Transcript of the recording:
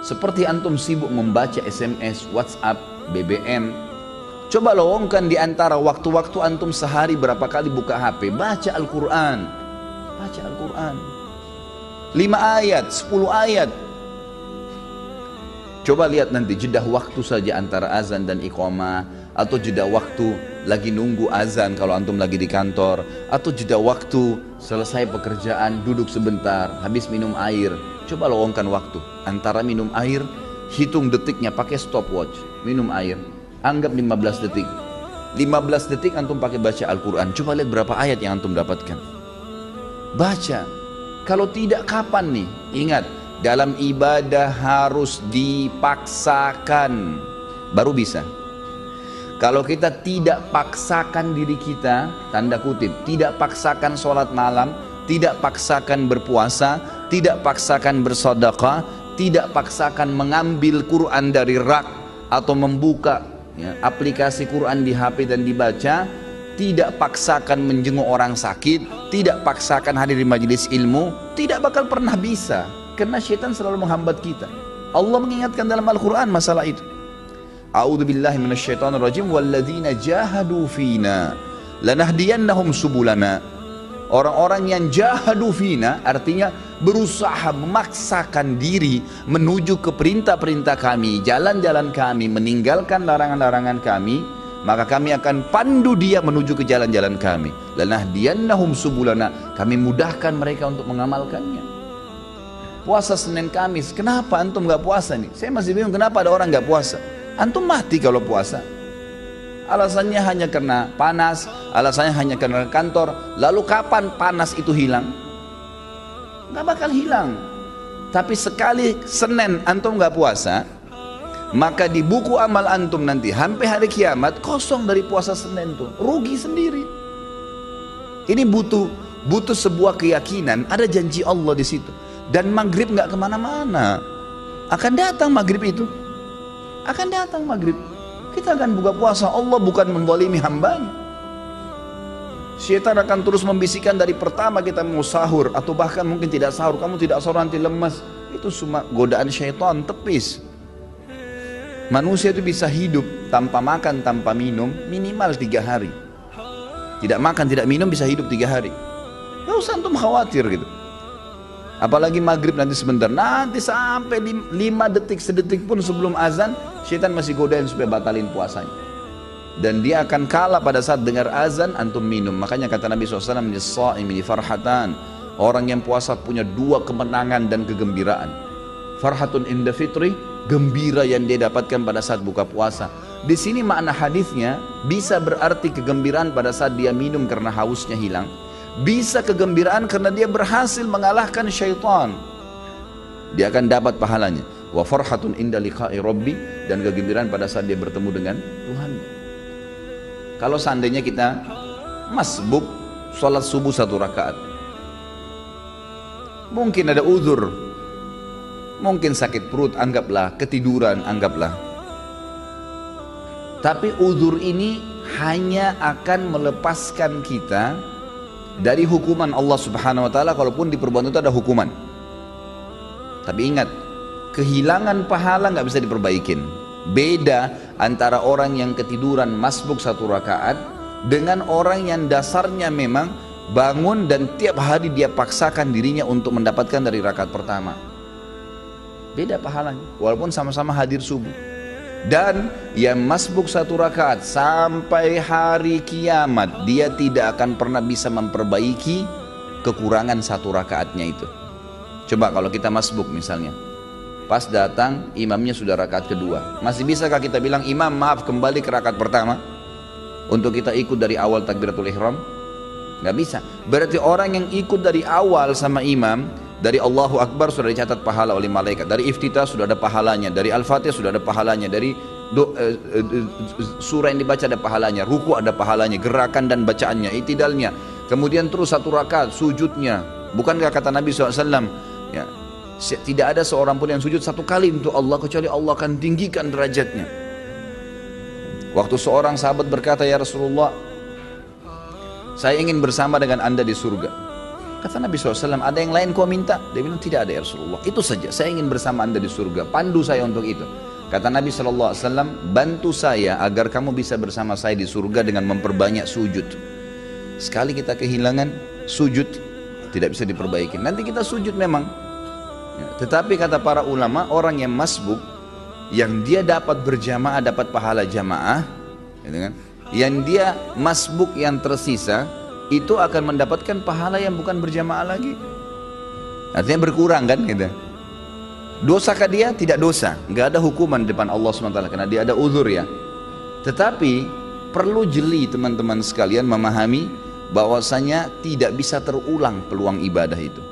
Seperti antum sibuk membaca SMS, WhatsApp, BBM, coba lowongkan di antara waktu-waktu antum sehari berapa kali buka HP, baca Al-Quran. Baca Al-Quran. 5 ayat, 10 ayat. Coba lihat nanti jeda waktu saja antara azan dan iqamah, atau jeda waktu lagi nunggu azan kalau antum lagi di kantor, atau jeda waktu selesai pekerjaan duduk sebentar habis minum air. Coba lowongkan waktu antara minum air, hitung detiknya pakai stopwatch. Minum air anggap 15 detik, 15 detik antum pakai baca Al-Quran. Coba lihat berapa ayat yang antum dapatkan. Baca. Kalau tidak kapan nih? Ingat, dalam ibadah harus dipaksakan baru bisa. Kalau kita tidak paksakan diri kita, tanda kutip, tidak paksakan sholat malam, tidak paksakan berpuasa, tidak paksakan bersedekah, tidak paksakan mengambil Quran dari rak atau membuka aplikasi Quran di HP dan dibaca, tidak paksakan menjenguk orang sakit, tidak paksakan hadir di majelis ilmu, tidak bakal pernah bisa. Karena syaitan selalu menghambat kita. Allah mengingatkan dalam Al-Quran masalah itu. A'udzubillahi minasyaitonirrajim, walladzina jahadu fina lanahdiyannahum subulana. Orang-orang yang jahadu fina artinya berusaha memaksakan diri menuju ke perintah-perintah kami, jalan-jalan kami, meninggalkan larangan-larangan kami, maka kami akan pandu dia menuju ke jalan-jalan kami. Lanahdiyannahum subulana, kami mudahkan mereka untuk mengamalkannya. Puasa Senin Kamis, kenapa antum gak puasa nih? Saya masih bingung kenapa ada orang gak puasa. Antum mati kalau puasa. Alasannya hanya karena panas, alasannya hanya karena kantor. Lalu kapan panas itu hilang? Gak bakal hilang. Tapi sekali Senin antum gak puasa, maka di buku amal antum nanti sampai hari kiamat kosong dari puasa Senin tuh. Rugi sendiri. Ini butuh sebuah keyakinan, ada janji Allah di situ. Dan maghrib nggak kemana-mana, akan datang maghrib itu, akan datang maghrib. Kita akan buka puasa, Allah bukan menzalimi hambanya. Syaitan akan terus membisikkan dari pertama kita mau sahur, atau bahkan mungkin tidak sahur, kamu tidak sahur nanti lemas. Itu semua godaan syaitan, tepis. Manusia itu bisa hidup tanpa makan, tanpa minum minimal 3 hari. Tidak makan, tidak minum bisa hidup 3 hari. Gak usah antum khawatir gitu. Apalagi maghrib nanti sebentar, nanti sampai 5 detik, sedetik pun sebelum azan, syaitan masih godain supaya batalin puasanya. Dan dia akan kalah pada saat dengar azan, antum minum. Makanya kata Nabi SAW, "Lis-shaimi farhatan." Orang yang puasa punya 2 kemenangan dan kegembiraan. Farhatun inda fitri, gembira yang dia dapatkan pada saat buka puasa. Di sini makna hadisnya bisa berarti kegembiraan pada saat dia minum karena hausnya hilang. Bisa kegembiraan karena dia berhasil mengalahkan syaitan. Dia akan dapat pahalanya. Wa farhatun inda liqa'i rabbi, dan kegembiraan pada saat dia bertemu dengan Tuhan. Kalau seandainya kita masbuk sholat subuh 1 rakaat, mungkin ada uzur, mungkin sakit perut, anggaplah, ketiduran, anggaplah. Tapi uzur ini hanya akan melepaskan kita dari hukuman Allah Subhanahu wa taala. Kalaupun di perbuatan itu ada hukuman, tapi ingat, kehilangan pahala nggak bisa diperbaikin. Beda antara orang yang ketiduran masbuk 1 rakaat dengan orang yang dasarnya memang bangun dan tiap hari dia paksakan dirinya untuk mendapatkan dari rakaat pertama. Beda pahalanya walaupun sama-sama hadir subuh. Dan yang masbuk 1 rakaat sampai hari kiamat, dia tidak akan pernah bisa memperbaiki kekurangan 1 rakaatnya itu. Coba kalau kita masbuk misalnya, pas datang imamnya sudah rakaat kedua, masih bisakah kita bilang, "Imam maaf, kembali ke rakaat pertama untuk kita ikut dari awal takbiratul ihram"? Nggak bisa. Berarti orang yang ikut dari awal sama imam, dari Allahu Akbar sudah dicatat pahala oleh malaikat, dari iftitah sudah ada pahalanya, dari Al-Fatihah sudah ada pahalanya, dari surah yang dibaca ada pahalanya, ruku ada pahalanya, gerakan dan bacaannya, itidalnya, kemudian terus 1 rakaat sujudnya. Bukankah kata Nabi SAW, ya, tidak ada seorang pun yang sujud 1 kali untuk Allah kecuali Allah akan tinggikan derajatnya. Waktu seorang sahabat berkata, "Ya Rasulullah, saya ingin bersama dengan Anda di surga." Kata Nabi SAW, ada yang lain kau minta? Dia bilang, tidak ada ya Rasulullah. Itu saja, saya ingin bersama anda di surga. Pandu saya untuk itu. Kata Nabi SAW, bantu saya agar kamu bisa bersama saya di surga dengan memperbanyak sujud. Sekali kita kehilangan sujud, tidak bisa diperbaiki. Nanti kita sujud memang. Ya, tetapi kata para ulama, orang yang masbuk, yang dia dapat berjamaah, dapat pahala jamaah, gitu kan? Yang dia masbuk yang tersisa, itu akan mendapatkan pahala yang bukan berjamaah lagi. Artinya berkurang kan gitu. Dosakah dia? Tidak dosa, nggak ada hukuman di depan Allah SWT karena dia ada uzur ya. Tetapi perlu jeli teman-teman sekalian memahami bahwasanya tidak bisa terulang peluang ibadah itu.